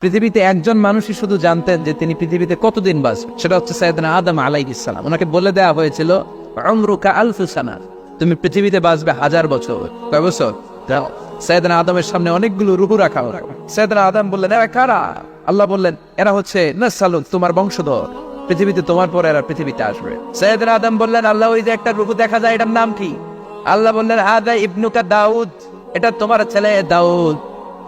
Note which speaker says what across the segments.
Speaker 1: পৃথিবীতে একজন মানুষই শুধু জানতেন যে তিনি পৃথিবীতে কতদিন বাঁচবেন, সেটা হচ্ছে সাইয়েদনা আদম আলাইহিস সালাম। ওনাকে বলে দেওয়া হয়েছিল উমরুকা আলফু সানা, তুমি পৃথিবীতে বাঁচবে 1000 বছর। কয় বছর? সাইয়েদনা আদমের সামনে অনেকগুলো রূহ রাখা হলো। সাইয়েদনা আদম বললেন, এরা কারা? আল্লাহ বললেন, এরা হচ্ছে নাসালুক, তোমার বংশধর, পৃথিবীতে তোমার পরে এরা পৃথিবীতে আসবে। সাইয়েদনা আদম বললেন, আল্লাহ ওই যে একটা রূহ দেখা যায়, এটার নাম কি? আল্লাহ বললেন, হাদা ইবনুকা দাউদ, এটা তোমার ছেলে দাউদ,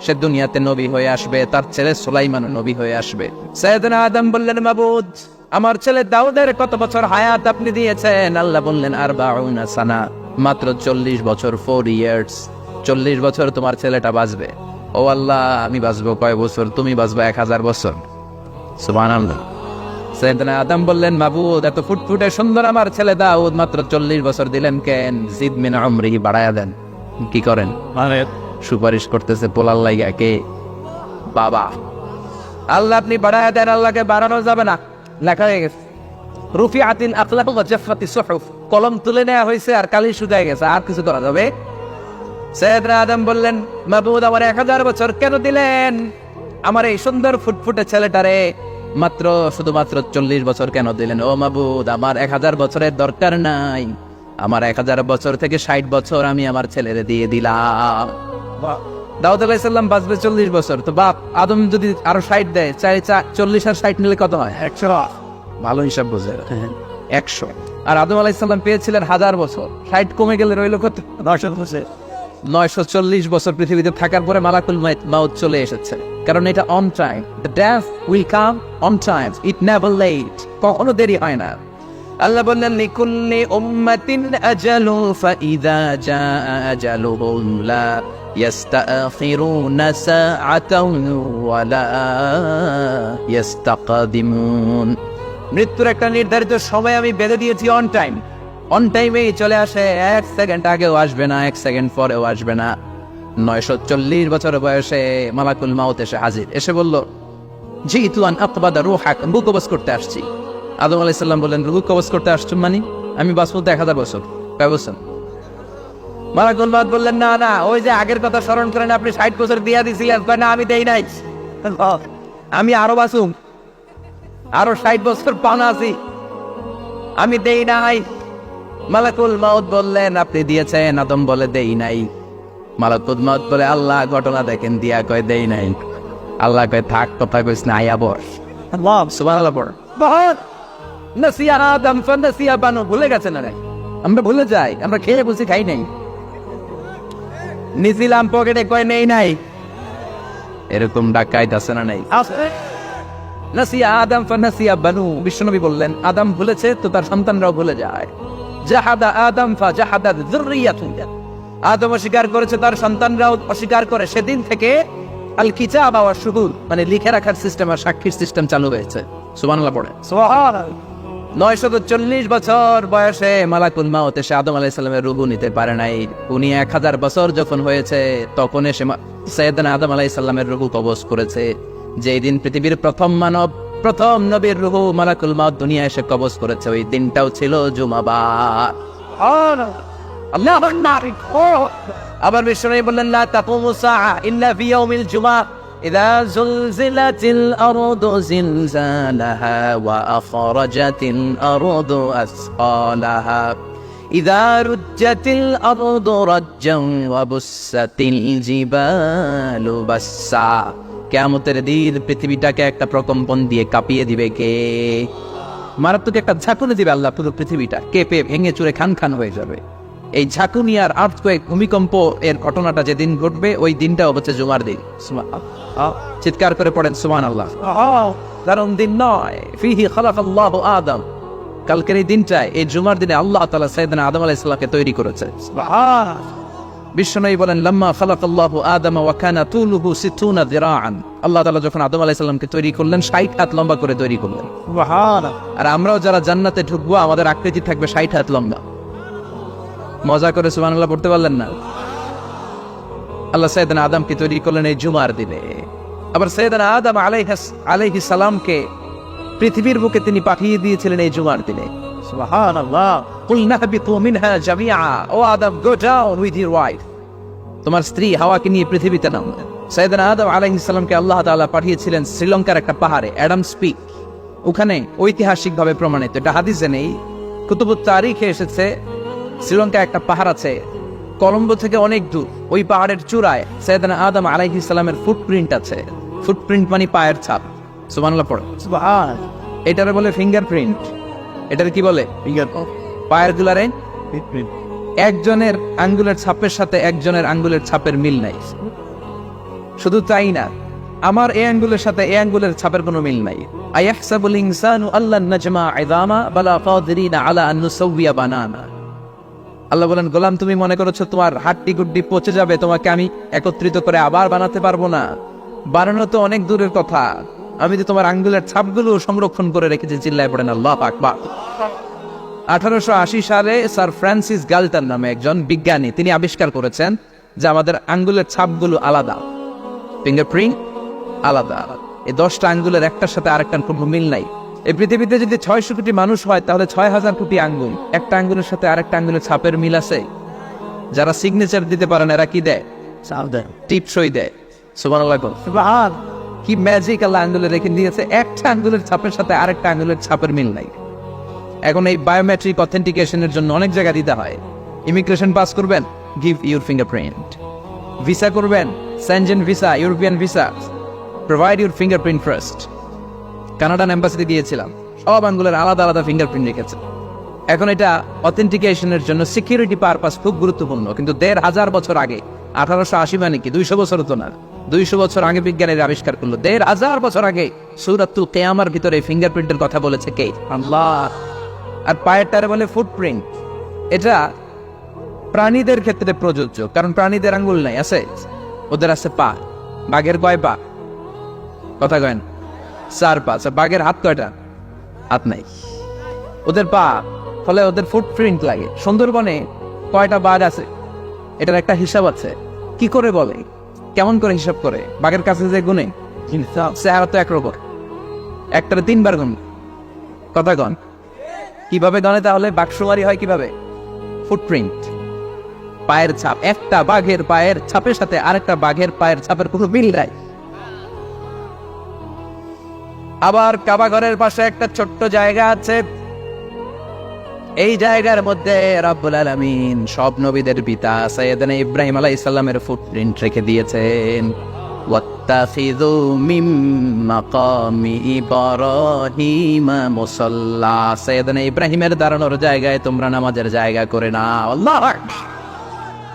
Speaker 1: সে দুনিয়াতে নবী হয়ে আসবে, তার ছেলে সুলাইমান নবী হয়ে আসবে। সাইয়েদনা আদম বললেন, মাবুদ, আমার ছেলে দাউদের কত বছর হায়াত আপনি দিয়েছেন? আল্লাহ বললেন, 40 সানা, মাত্র 40 বছর, 4 ইয়ার্স। 40 বছর তোমার ছেলেটা বাঁচবে। ও আল্লাহ, আমি বাঁচবো কয় বছর? তুমি বাঁচবে 1000 বছর। সুবহানাল্লাহ। সাইয়েদনা আদম বললেন, মাবুদ, এত ফুটফুটে সুন্দর আমার ছেলে দাউদ, মাত্র 40 বছর দিলেন কেন? জিদ মিন উমরিহি, বাড়ায়া দেন। কি করেন? মানে সুপারিশ করতেছে পোলার লাইগা কে? বাবা। আল্লাহ আপনি বাড়ায়া দেন, আল্লাহকে বাড়ানো যাবে না। লেখা হয়ে গেছে, রুফিআতিল আকলাম ওয়া জাফফাতিস সুহুফ, কলম তুলে নেওয়া হয়েছে আর কালি শুকায় গেছে, আর কিছু করা যাবে? সাইয়েদনা আদম বললেন, মাবুদ, আমার 1000 বছর কেন দিলেন? আমার এই সুন্দর ফুটফুটে ছেলেটারে মাত্র শুধুমাত্র 40 বছর কেন দিলেন? ও মাবুদ, আমার 1000 বছরের দরকার নাই, আমার 1000 বছর থেকে 60 বছর আমি আমার ছেলেরে দিয়ে দিলাম। দাউদ আলাইহিস সালাম বাঁচবে 40 বছর, তো বাপ আদম যদি আরো 60 দেয়, 40 আর 60 নিলে কত হয়? 100। ভালো হিসাব বোঝে, 100। আর আদম আলাইহিস সালাম পেয়েছিলেন 1000 বছর, 60 কমে গেলে রইল কত? 940 বছর পৃথিবীতে থাকার পরে মালাকুল মাউত চলে এসেছে, কারণ এটা on time. The death will come on time, it never late, কখনো দেরি হয় না। আল্লাহ বললেন, লিকুল্লি উম্মাতিন আজালু ফাইযা জাআ আজালুহুম লা ইস্তাখিরুনা সাআতান ওয়া লা ইস্তাকদিমুন। মৃত্যুর একটা নির্ধারিত সময় আমি বেঁধে দিয়েছি, অন টাইম। অন টাইমেই চলে আসে, 1 সেকেন্ড আগেও আসবে না, 1 সেকেন্ড পরেও আসবে না। 940 বছর বয়সে মালাকুল মাউত এসে হাজির, এসে বলল, জিতু আন আকবাদা রূহাক, রূহ কবজ করতে আসছি। আদম আলাইহিস সালাম বললেন, রূহ কবজ করতে আসছো মানে? আমি বাঁচবো 1000 বছর। কয় বছর? মালাকুল মাউত বললেন, না না, ওই যে আগের কথা স্মরণ করেন, আপনি 60 বছর দিয়া দিছিলেন। না, আমি দেই নাই, আমি আরো বাঁচুম, আরো 60 বছর পাওনা আছি, আমি দেই নাই। মালাকুল মাউত বললেন, আপনি দিয়েছেন। আদম বলে, দেই নাই। মালাকুল মাউত বলে, আল্লাহ ঘটনা দেখেন, দিয়া কয় দেই নাই। আল্লাহ কয়, থাক, কথা কইস না, আয়া বস। আল্লাহ সুবহানাল্লাহ পড়। বহুত নসিয়া আদম ফানসিয়া বানু, ভুলে গেছেন না? আমরা ভুলে যাই, আমরা খেয়ে বসে খাই নাই, নিছিলাম পকেটে, কয় নেই নাই। এরকম ডাকাইত আছে না? নাই। নসিয়া আদম ফানসিয়া বানু, বিশ্বনবী বললেন, আদম ভুলেছে তো তার সন্তানরাও ভুলে যায়। জাহাদা আদম ফাজাহাদাত যুররিয়াতুহু, আদম অস্বীকার করেছে, তার সন্তানরাও অস্বীকার করে। সেদিন থেকে আল কিতাব ওয়া শুহুদ, মানে লিখে রাখার সিস্টেম আর সাক্ষীর সিস্টেম চালু হয়েছে। সুবহানাল্লাহ পড়ে। সুবহানাল্লাহ। 940 বছর বয়সে মালাকুল মাউত এসে আদম আলাইহিস সালামের রূহ নিতে পারে নাই। উনি 1000 বছর যখন হয়েছে, তখন এসে সাইয়েদনা আদম আলাইহিস সালামের রূহ কবজ করেছে। যেই দিন পৃথিবীর প্রথম মানব, প্রথম নবীর রূহ মালাকুল মাউত দুনিয়া এসে কবজ করেছে, ওই দিনটাও ছিল জুমাবার। আবার বিশ্বনবী বললেন, লা তাকুমু সাআ ইল্লা ফি ইয়াউমিল জুমআহ, ইযা যুলজিলাতিল আরদু জিলজালাহা ওয়া আখরাজাতিল আরদু আসকালাহা, ইযা রুজ্জাতিল আরদু রাজ্জান ওয়া বুসাতিল জিবালু বাসসা। কিয়ামতের দিন পৃথিবীটাকে একটা প্রকম্পন দিয়ে কাঁপিয়ে দিবে কে? মারাত্মক একটা ঝাঁকুনি দিবে আল্লাহ, পুরো পৃথিবীটা কেঁপে ভেঙে চুরে খান খান হয়ে যাবে। এই ঝাঁকুনি আর আর্থকোয়েক, ভূমিকম্প এর ঘটনাটা যেদিন ঘটবে, ওই দিনটা হচ্ছে জুমার দিন। চিৎকার করে পড়েন সুবহানাল্লাহ। কারণ দিন নয়, ফিহি খালাকাল্লাহু আদম, কালকের এই দিনটায়, এই জুমার দিনে আল্লাহ তাআলা সাইয়েদনা আদম আলাইহিস সালামকে তৈরি করেছে। সুবহানাল্লাহ। বিশ্বনবী বলেন, লাম্মা খালাকাল্লাহু আদম ওয়া কানা তুলুহু 60 যিরাআন, আল্লাহ তাআলা যখন আদম আলাইহিস সালামকে তৈরি করলেন, 60 হাত লম্বা করে তৈরি করলেন। সুবহানাল্লাহ। আর আমরাও যারা জান্নাতে ঢুকবো, আমাদের আকৃতি থাকবে 60 হাত লম্বা। মজা করে সুবহানাল্লাহ পড়তে পারলেন না? আল্লাহ সাইয়েদনা আদমকে তৈরি করলেন এই জুমার দিনে। আবার সাইয়েদনা আদম আলাইহিস সালামকে পৃথিবীর বুকে তিনি পাঠিয়ে দিয়েছিলেন এই জুমার দিনে। সুবহানাল্লাহ। কুলনা হাবিতু মিনহা জামিআ, ও Adam, go down with your wife, তোমার স্ত্রী হাওয়াকে নিয়ে পৃথিবীতে নামো। সাইয়েদনা আদম আলাইহিস সালামকে আল্লাহ তাআলা পাঠিয়েছিলেন শ্রীলঙ্কার একটা পাহাড়ে, অ্যাডামস পিক। ওখানে ঐতিহাসিকভাবে প্রমাণিত, এটা হাদিসে নেই, কুতুবুত তারিখে এসেছে। শ্রীলঙ্কায় একটা পাহাড় আছে, কলম্বো থেকে অনেক দূর। ওই পাহাড়ের চূড়ায় সাইয়েদনা আদম আলাইহিস সালামের ফুটপ্রিন্ট আছে। ফুটপ্রিন্ট মানে পায়ের ছাপ। সুবহানাল্লাহ পড়ো।
Speaker 2: সুবহান।
Speaker 1: এটারে বলে ফিঙ্গারপ্রিন্ট। এটারে কি বলে?
Speaker 2: ফিঙ্গার
Speaker 1: পায়ের গুলারে
Speaker 2: প্রিন্ট।
Speaker 1: একজনের আঙ্গুলের ছাপের সাথে একজনের আঙ্গুলের ছাপের মিল নাই। শুধু তাই না, আমার এই আঙ্গুলের সাথে এই আঙ্গুলের ছাপের কোনো মিল নাই। আয়াহসাবুল ইনসানু আল্লান নাজমা ইযামা বালা কাদিরিনা আলা আন নুসাউইয়া বানানা। আল্লাহ বলেন, গোলাম তুমি মনে করেছো তোমার হাড্ডি গুড্ডি পচে যাবে, তোমাকে আমি একত্রিত করে আবার বানাতে পারবো না? বানানো তো অনেক দূরের কথা, আমি তো তোমার আঙ্গুলের ছাপগুলো সংরক্ষণ করে রেখেছি। চিল্লায় পড়েন আল্লাহু আকবার। 1880 সালে স্যার ফ্রান্সিস গাল্টন নামে একজন বিজ্ঞানী, তিনি আবিষ্কার করেছেন যে আমাদের আঙ্গুলের ছাপগুলো আলাদা, ফিঙ্গারপ্রিন্ট আলাদা। এই 10টা আঙ্গুলের একটার সাথে আরেকটার কোনো মিল নাই। এই পৃথিবীতে যদি 600 কোটি মানুষ হয়, তাহলে 6000 কোটি আঙ্গুল, একটা আঙ্গুলের সাথে আরেকটা আঙ্গুলের ছাপের মিল আছে। যারা সিগনেচার দিতে পারেন এরা কি দেয়?
Speaker 2: সাউদার।
Speaker 1: টিপসই দেয়। সুবহানাল্লাহ।
Speaker 2: সুবহান।
Speaker 1: কি ম্যাজিক আল্লাহ আঙ্গুলে রেখে দিয়েছে, একটা আঙ্গুলের ছাপের সাথে আরেকটা আঙ্গুলের ছাপের মিল নাই। এখন এই বায়োমেট্রিক অথেন্টিকেশনের জন্য অনেক জায়গা দিতে হয়। ইমিগ্রেশন পাস করবেন, গিভ ইউর ফিঙ্গারপ্রিন্ট। ভিসা করবেন, Schengen visa, European visa, provide your fingerprint first. Canadian এম্বাসিতে গিয়েছিলাম, সব আঙ্গুলের আলাদা আলাদা ফিঙ্গারপ্রিন্ট রেখেছে। এখন এটা অথেন্টিকেশনের জন্য সিকিউরিটি পারপাস খুব গুরুত্বপূর্ণ। কিন্তু 1500 বছর আগে, 1880 মানে কি 200 বছর তো না, 200 বছর আগে বিজ্ঞানীরা আবিষ্কার করলো। 1500 বছর আগে সূরাতুল কিয়ামার ভিতরে ফিঙ্গারপ্রিন্টের কথা বলেছে কে? আল্লাহ। আর পায়েরটারে বলে ফুটপ্রিন্ট। এটা প্রাণীদের ক্ষেত্রে প্রযোজ্য, কারণ প্রাণীদের আঙ্গুল নাই, আছে? ওদের আছে পা। বাঘের কয় পা? কথা কয় না? 4 পা। বাঘের হাত কয়টা? হাত নাই, ওদের পা। ফলে ওদের ফুটপ্রিন্ট লাগে। সুন্দরবনে কয়টা বাঘ আছে এটার একটা হিসাব আছে। কি করে বলে, কেমন করে হিসাব করে? বাঘের কাছে যে গুনে, চেহারা তো একরকম, একটারে 3 বার গুণ। কথা কন, কিভাবে গনে তাহলে? বাক্সমারি হয় কিভাবে? ফুটপ্রিন্ট, পায়ের ছাপ। একটা বাঘের পায়ের ছাপের সাথে আরেকটা বাঘের পায়ের ছাপের কোনো মিল নাই। আবার কাবা ঘরের পাশে একটা ছোট্ট জায়গা আছে, এই জায়গার মধ্যে রব্বুল আলামিন সব নবীদের পিতা সাইয়েদনা ইব্রাহিম আলাইহিস সালামের ফুটপ্রিন্ট রেখে দিয়েছেন। ওয়াত্তাখিযু মিন মাকামি ইব্রাহিম মুসাল্লা। সাইয়েদনা ইব্রাহিমের দাঁড়ানোর জায়গায় তোমরা নামাজের জায়গা করে নাও। আল্লাহু আকবার।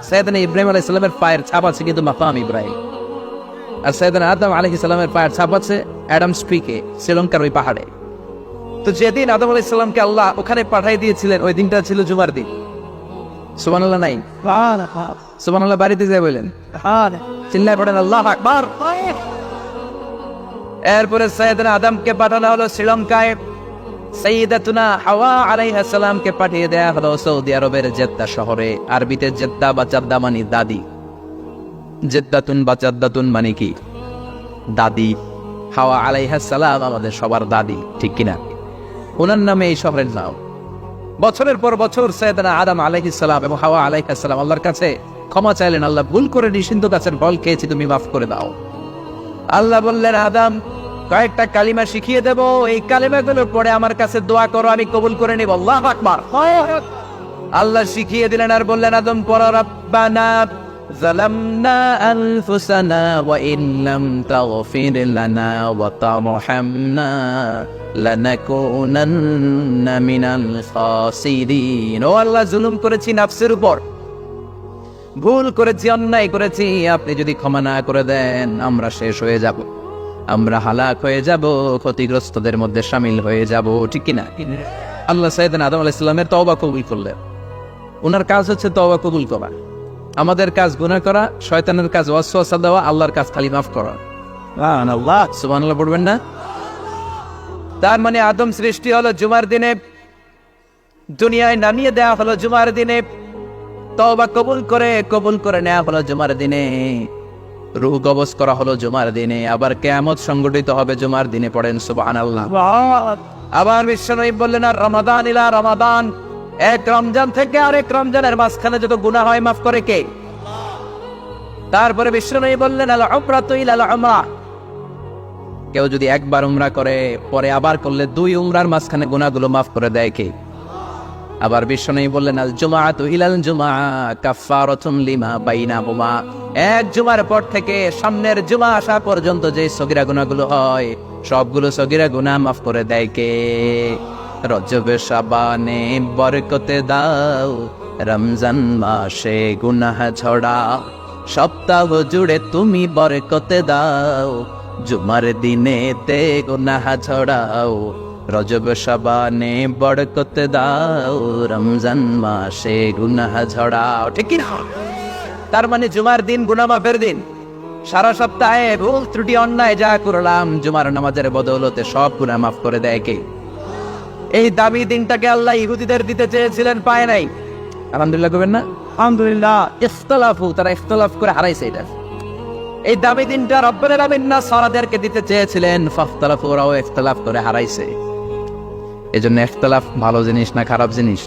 Speaker 1: সাইয়েদনা ইব্রাহিম আলাইহিস সালামের পায়ের ছাপ আছে কিন্তু মাকাম ইব্রাহিম। আর সাইয়েদনা আদম আলাইহিস সালামের পায়ের ছাপ আছে অ্যাডামস পিকে, শ্রীলঙ্কার ওই পাহাড়ে। তো যেদিন আদম আলাইহিস সালামকে আল্লাহ ওখানে পাঠিয়ে দিয়েছিলেন, ওই দিনটা ছিল জুমার দিন। সুবহানাল্লাহ নাই? সুবহানাল্লাহ বাড়িতে যাই বলেন, চিল্লায় পড়েন আল্লাহু আকবার। এরপরে সাইয়েদনা আদমকে পাঠানো হলো শ্রীলঙ্কায়, সাইয়্যিদাতুনা হাওয়া আলাইহিস সালামকে পাঠিয়ে দেয়া হলো সৌদি আরবের জেদ্দা শহরে। আরবিতে জেদ্দা বা জাদ্দা মানে দাদি। জেদ্দাতুন বা জাদ্দাতুন মানে কি? দাদি। হাওয়া আলাইহিস সালাম আমাদের সবার দাদি, ঠিক কিনা? ওনার নামে এই শহরের নাম। বছরের পর বছর সাইয়েদনা আদম আলাইহিস সালাম এবং হাওয়া আলাইহিস সালাম আল্লাহর কাছে ক্ষমা চাইলেন, আল্লাহ ভুল করে নিষিদ্ধ গাছের ফল খেয়েছি, তুমি মাফ করে দাও। আল্লাহ বললেন, আদম কয়েকটা কালিমা শিখিয়ে দেব, এই কালিমাগুলোর পরে আমার কাছে দোয়া করো, আমি কবুল করে নেব। আল্লাহু আকবার। আল্লাহ শিখিয়ে দিলেন আর বললেন, আদম পড়ো, রব্বানা ظلمنا أنفسنا وإن لم تغفر لنا وترحمنا لنكونن من الخاسرين। ও আল্লাহ, জুলুম করেছি নাফসের উপর, ভুল করেছি, অন্যায় করেছি, আপনি যদি ক্ষমা না করে দেন আমরা শেষ হয়ে যাব, আমরা হালাক হয়ে যাব, ক্ষতিগ্রস্তদের মধ্যে শামিল হয়ে যাব, ঠিক কিনা? আল্লাহ সাইয়েদনা আদম আলাইহিস সালামের তওবা কবুল করলেন। ওনার কাজ হচ্ছে তওবা কবুল করা। আমাদের কাজ গুনাহ করা, শয়তানের কাজ ওয়াসওয়াসা দেওয়া, আল্লাহর কাজ খালি মাফ করা। সুবহানাল্লাহ। সুবহানাল্লাহ পড়বেন না? তার মানে আদম সৃষ্টি হলো জুমার দিনে, দুনিয়ায় নামিয়ে দেওয়া হলো জুমার দিনে, তওবা কবুল করে নেওয়া হলো জুমার দিনে, রূহ কবজ করা হলো জুমার দিনে, আবার কিয়ামত সংগঠিত হবে জুমার দিনে। পড়েন সুবহানাল্লাহ। আবার বিশ্বনবী বললেন, আর রমাদান ইলা রমাদান, এক রমজান থেকে আরেক রমজানের মাঝখানে যত গুনাহ হয় মাফ করে কে? তারপরে বিশ্বনবী বললেন আল উমরাতু ইলাল উমরা, কেউ যদি একবার উমরা করে পরে আবার করলে 2 উমরার মাঝখানে গুনাহগুলো মাফ করে দেয় কে? আবার বিশ্বনবী বললেন আল জুমআতু ইলাল জুমআ কাফফারাতুন লিমা বাইনাহুমা, এক জুমার পর থেকে সামনের জুমা আসা পর্যন্ত যে সগীরা গুনাহগুলো হয় সবগুলো সগীরা গুনাহ মাফ করে দেয় কে? রজব শাবানে বরকতে দাও, রমজান মাসে গুনাহ ঝড়াও, সপ্তাহ জুড়ে তুমি বরকতে দাও, জুমার দিনে তে গুনাহ ঝড়াও, রজব শাবানে বরকতে দাও, রমজান মাসে গুনাহ ঝড়াও। ঠিক কি না? তার মানে জুমার দিন গুনাহ মাফের দিন। সারা সপ্তাহে ভুল ত্রুটি অন্যায় যা করলাম জুমার নামাজের বদৌলতে সব গুনাহ মাফ করে দেয় কে? এই দামি দিনটাকে আল্লাহ ইহুদিদের দিতে চেয়েছিলেন, পায় নাই। আলহামদুলিল্লাহ করবেন না? আলহামদুলিল্লাহ। ইখতিলাফু, তারা ইখতিলাফ করে হারাইছে এটা। এই দামি দিনটা রব্বুল আলামিন নাসারাদেরকে দিতে চেয়েছিলেন, ফাখতালাফু, ওরাও ইখতিলাফ করে হারাইছে। এজন্য ইখতিলাফ ভালো জিনিস না খারাপ জিনিস?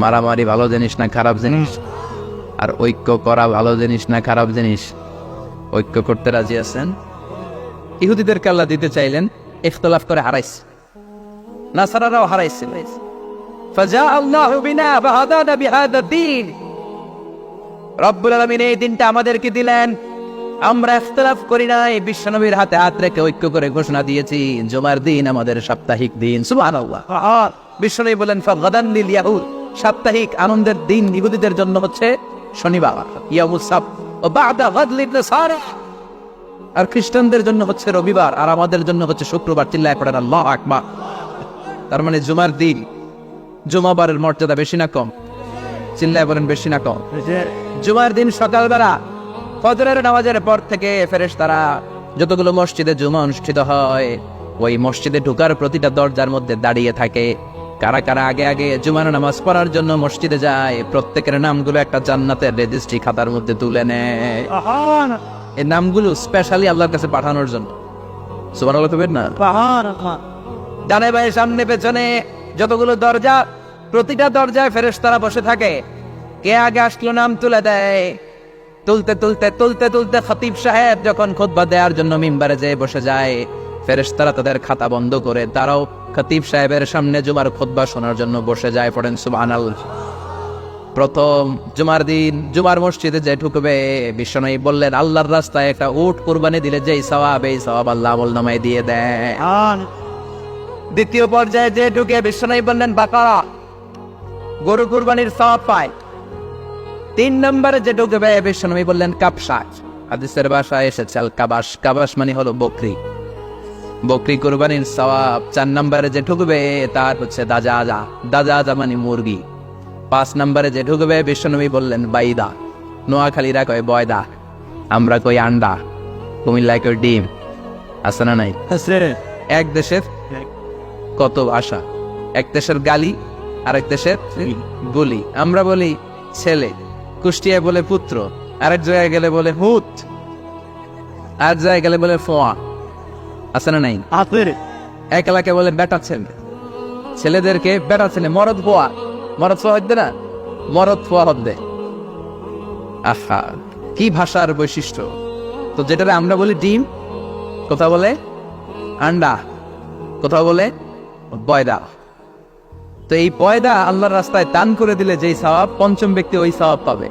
Speaker 1: মারামারি ভালো জিনিস না খারাপ জিনিস? আর ঐক্য করা ভালো জিনিস না খারাপ জিনিস? ঐক্য করতে রাজি আছেন? ইহুদিদেরকে আল্লাহ দিতে চাইলেন, ইখতিলাফ করে হারাইছে। নাসারারাও হারাইছে। ফাজা আল্লাহু বিনা ফাহাদানা বিহাদা দ্বীন, রব্বুল আলামিন এই দিনটা আমাদেরকে দিলেন, আমরা ইখতিলাফ করি নাই, বিশ্বনবীর হাতে হাত রেখে ঐক্য করে ঘোষণা দিয়েছি জুমার দিন আমাদের সাপ্তাহিক দিন। সুবহানাল্লাহ। বিশ্বনবী বলেন ফাগাদান লিল ইয়াহুদ, সাপ্তাহিক আনন্দের দিন ইহুদিদের জন্য হচ্ছে শনিবার, ইয়াউমুস সাbt, ও বা'দা গাদ লিন নাসারা, আর খ্রিস্টানদের জন্য হচ্ছে রবিবার, আর আমাদের জন্য হচ্ছে শুক্রবার। চিল্লায় পড়েন আল্লাহু আকবার। তার মানে জুমার দিন, জুমাবারের মর্যাদা বেশি না কম? চিল্লায় বলেন বেশি না কম? জুমার দিন সকালবেলা ফজরের নামাজের পর থেকে ফেরেশতারা যতগুলো মসজিদে জুমা অনুষ্ঠিত হয় ওই মসজিদে ঢোকার প্রতিটা দরজার মধ্যে দাঁড়িয়ে থাকে। কারা কারা আগে আগে জুমার নামাজ পড়ার জন্য মসজিদে যায়, প্রত্যেকের নামগুলো একটা জান্নাতের রেজিস্ট্রি খাতার মধ্যে তুলে নেয়। এই নামগুলো স্পেশালি আল্লাহর কাছে পাঠানোর জন্য। সুবহানাল্লাহ কইবেন না? ডানে বাঁয়ে সামনে পেছনে যতগুলো দরজা, প্রতিটা দরজায় ফেরেশতারা বসে থাকে। কে আগে আসলো নাম তুলে দেয়। তুলতে তুলতে তুলতে তুলতে খতিব সাহেব যখন খুতবা দেওয়ার জন্য মিম্বারে যেয়ে বসে যায়, ফেরেশতারা তাদের খাতা বন্ধ করে তারাও খতিব সাহেবের সামনে জুমার খুতবা শোনার জন্য বসে যায়। পড়েন সুবহানাল্লাহ। প্রথম জুমার দিন জুমার মসজিদে যে ঢুকবে, বিশ্বনবী বললেন আল্লাহর রাস্তায় একটা উট কুরবানি দিলে যেই সওয়াব, এই সওয়াব আল্লাহ আমলনামায় দিয়ে দেয়। দ্বিতীয় পর্যায়ে যে ঢুকে, বিশ্বনবী বললেন বাকারা, গরু কুরবানির সওয়াব পায়। 3 নম্বরে যে ঢুকবে, বিশ্বনবী বললেন কাবশা, হাদিসের ভাষায় এসেছে আল কাবাস, কাবাস মানে হলো বকরি, বকরি কুরবানির সওয়াব। 4 নম্বরে যে ঢুকবে তার হচ্ছে দাজাজা, দাজাজা মানে মুরগি। 5 নম্বরে যে ঢুকবে, বিশ্বনবী বললেন বাইদা, নোয়াখালীরা কয় বয়দা, আমরা কই আন্ডা, কুমিল্লায় কই ডিম। আছে না নাই? এক দেশের কত ভাষা, এক দেশের গালি আর এক দেশের বলি। আমরা বলি ছেলে, কুষ্টিয়ায় বলে পুত্র, আরেক জায়গায় গেলে বলে হুত, আর জায়গায় গেলে বলে ফোয়া। আছে না নাই? এক এলাকায় বলে বেটা ছেলে, ছেলেদেরকে বেটা ছেলে, মরদ ফোয়া, মরদ ফোয়া হদ্দে না, মরদ ফোয়া হদ্দে। আহা, কি ভাষার বৈশিষ্ট্য। তো যেটা আমরা বলি ডিম, কোথাও বলে আন্ডা, কোথাও বলে বয়দা। তো এই পয়দা আল্লাহর রাস্তায় দান করে দিলে যেই সওয়াব, পঞ্চম ব্যক্তি ওই সওয়াব পাবে।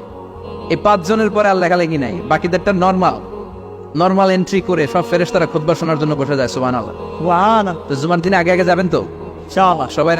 Speaker 1: এই 5 জনের পরে আর লেখালেখি নাই, বাকিদেরটা নরমাল এন্ট্রি করে সব ফেরেশতারা খুতবা শোনার জন্য বসে যায়। সুবহানাল্লাহ। তো জুমার দিনে আগে আগে যাবেন তো ইনশাআল্লাহ সবাই?